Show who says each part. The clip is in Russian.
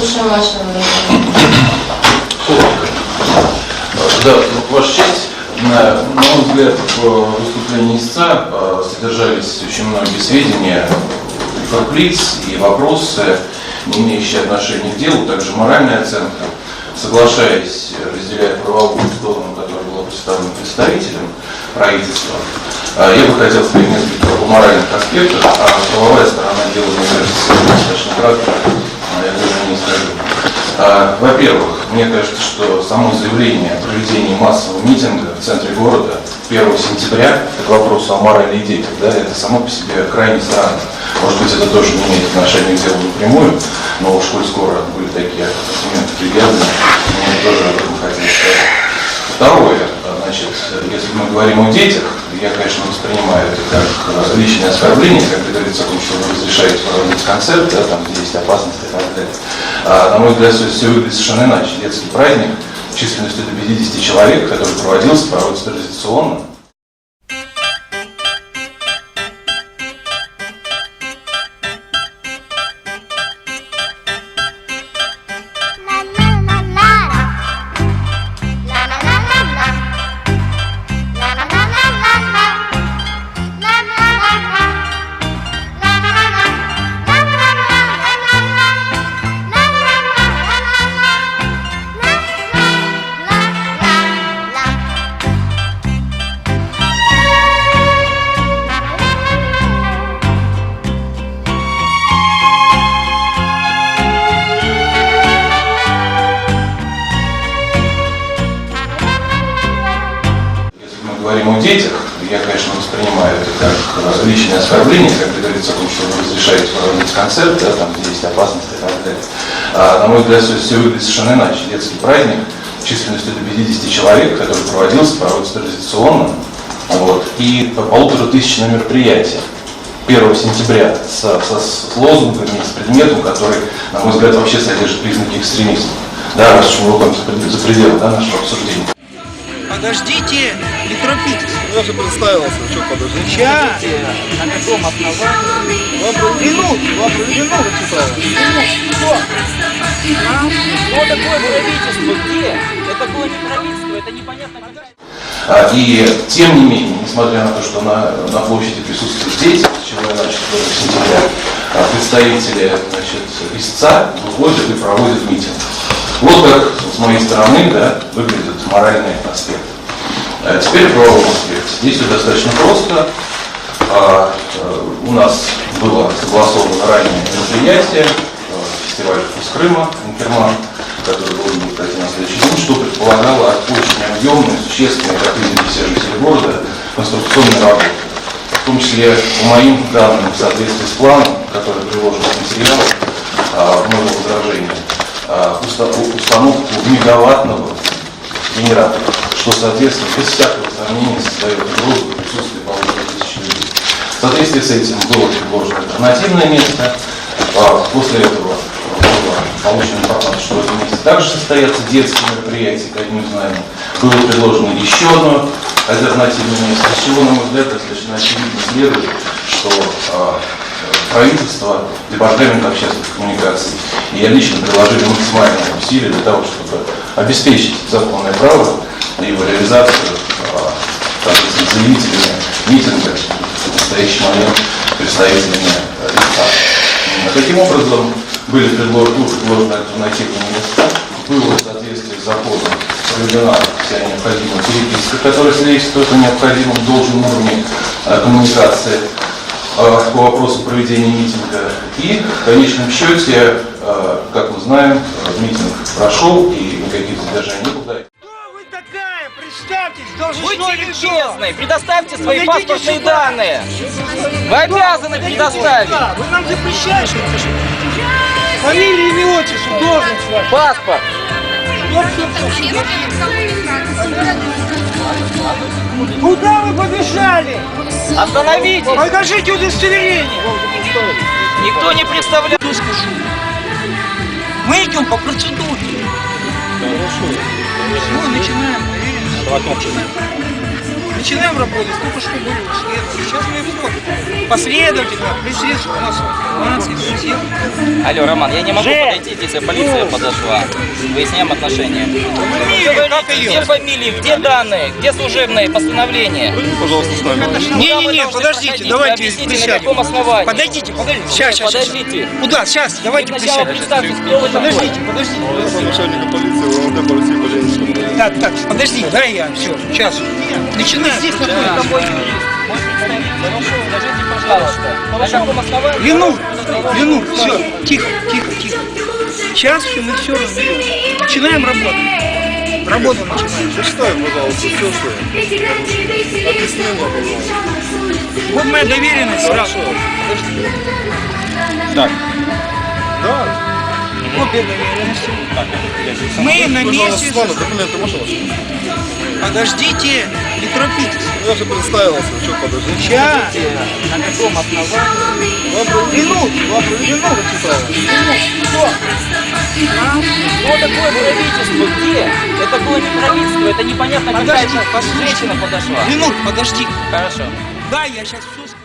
Speaker 1: Слушаем вашего разговора.
Speaker 2: Да, Ваша честь, на мой взгляд, в выступлении истца содержались очень многие сведения, форплиц и вопросы, не имеющие отношения к делу, также моральная оценка. Соглашаясь, разделяя правовую сторону, которая была представлена представителем правительства, я бы хотел сказать несколько о моральных аспектах, а правовая сторона дела, мне кажется, достаточно кратко, я даже не скажу. Во-первых, мне кажется, что само заявление о проведении массового митинга в центре города 1 сентября, к вопросу о морали и детях, да, это само по себе крайне странно. Может быть, это тоже не имеет отношения к делу напрямую, но уж коль скоро были такие аргументы предъявлены, мне тоже об этом хотел сказать. Второе, значит, если мы говорим о детях, я, конечно, воспринимаю это как личное оскорбление, как говорится о том, что вы разрешаете проводить концерт, да, там, где есть опасность и так далее. На мой взгляд, все выглядит совершенно иначе. Детский праздник численностью до 50 человек, который проводился, проводится традиционно. Говорим о детях, я, конечно, воспринимаю это как личное оскорбление, как говорится о том, что вы разрешаете проводить концерт, да, там, где есть опасность и так далее. На мой взгляд, все выглядит совершенно иначе. Детский праздник численностью до 50 человек, который проводится традиционно, вот, и по 1500 мероприятия 1 сентября с лозунгами, с предметом, который, на мой взгляд, вообще содержит признаки экстремизма. Да, раз уж мы выходим за пределы, да, нашего обсуждения.
Speaker 3: Подождите, не торопитесь.
Speaker 4: Я же представился, что подождите.
Speaker 3: Сейчас. На каком основании? Минуту читал. Что такое правительство? Где? Это было не правительство, это непонятно какая.
Speaker 2: И тем не менее, несмотря на то, что на площади присутствуют дети, с чего я начал 1 сентября, представители, значит, истца выходят и проводят митинг. Вот как с моей стороны, да, выглядит моральный аспект. Теперь правовой аспект. Здесь все достаточно просто. У нас было согласовано ранее мероприятие, фестиваль «Вкус Крыма», Инкерман, который должен был пройти на следующий день, что предполагало очень объемные, существенные, как видели все жители города, конструкционные работы. В том числе, по моим данным, в соответствии с планом, который приложен в материалах, много возражений, установку мегаваттного генератора, что, соответственно, без всякого сомнения создает угрозу присутствия 1500 людей. В соответствии с этим было предложено альтернативное место. После этого была получена информация, что в этом месте также состоятся детские мероприятия, как мы знаем. Было предложено еще одно альтернативное место, из чего, на мой взгляд, достаточно очевидно следует, что правительство, департамент общественных коммуникаций и я лично приложили максимальные усилия для того, чтобы обеспечить законное право на его реализацию, соответственно, заявителями митинга, в настоящий момент представителями лица. Таким образом, были предложены альтернативные места, было в соответствии с законом проведена вся необходимая переписка, которая свидетельствует о необходимом должном уровне коммуникации по вопросу проведения митинга. И в конечном счете, как мы знаем, митинг прошел и никаких задержаний не было.
Speaker 3: Кто вы такая? Представьтесь, должностное
Speaker 5: Будьте
Speaker 3: лицо.
Speaker 5: любезны, предоставьте свои
Speaker 3: Подойдите
Speaker 5: паспортные
Speaker 3: сюда.
Speaker 5: данные. Вы обязаны предоставить.
Speaker 3: Да, вы нам запрещаете. Фамилия, имя, отчество, должность ваша.
Speaker 5: Паспорт.
Speaker 3: Куда вы побежали?
Speaker 5: Остановитесь.
Speaker 3: Покажите удостоверение.
Speaker 5: Никто не представляет.
Speaker 3: Что скажу? Мы идем по процедуре.
Speaker 4: Хорошо.
Speaker 3: Все, начинаем.
Speaker 1: Начинаем работать. Только что были следователи. Сейчас мы входим. Последовательно. Присутствует у нас информация, друзья.
Speaker 5: Алло, Роман, я не могу подойти, если полиция подошла. Выясняем отношения.
Speaker 1: Как ее?
Speaker 5: Где фамилии, где данные, где служебные постановления?
Speaker 4: Пройди, пожалуйста, с нами.
Speaker 1: Не, подождите, давайте
Speaker 5: объясните, на
Speaker 1: присядем.
Speaker 5: каком основании.
Speaker 1: Подойдите. Сейчас.
Speaker 5: Подождите.
Speaker 1: Куда? Сейчас, давайте
Speaker 5: Сначала
Speaker 1: присядем.
Speaker 5: представьтесь, кто вы такой.
Speaker 1: Подождите.
Speaker 4: Начальника полиции, УВД по России по Ленинскому району.
Speaker 1: Так, подожди, дай я, все, сейчас. Начинаем. Здесь
Speaker 5: Мой представитель. Хорошо, скажите, пожалуйста, на каком основании?
Speaker 1: Ленур, все, тихо. Сейчас мы все разберем. Начинаем работать. Работу начинаем.
Speaker 4: Прочитай, пожалуйста, все, что. Объясни мне, пожалуйста.
Speaker 1: Вот моя доверенность сразу.
Speaker 4: Да.
Speaker 1: Копия доверенности. Мы на месте.
Speaker 4: Ладно, документы можно ваши?
Speaker 1: Подождите, не торопитесь.
Speaker 4: Я же представился, что подождите.
Speaker 1: Сейчас.
Speaker 5: На каком основании?
Speaker 1: Ленур.
Speaker 5: Что такое правительство? Где? Это было не правительство, это непонятно какая-то женщина подошла.
Speaker 1: Ленур, подожди.
Speaker 5: Хорошо.
Speaker 1: Да, я сейчас все скажу.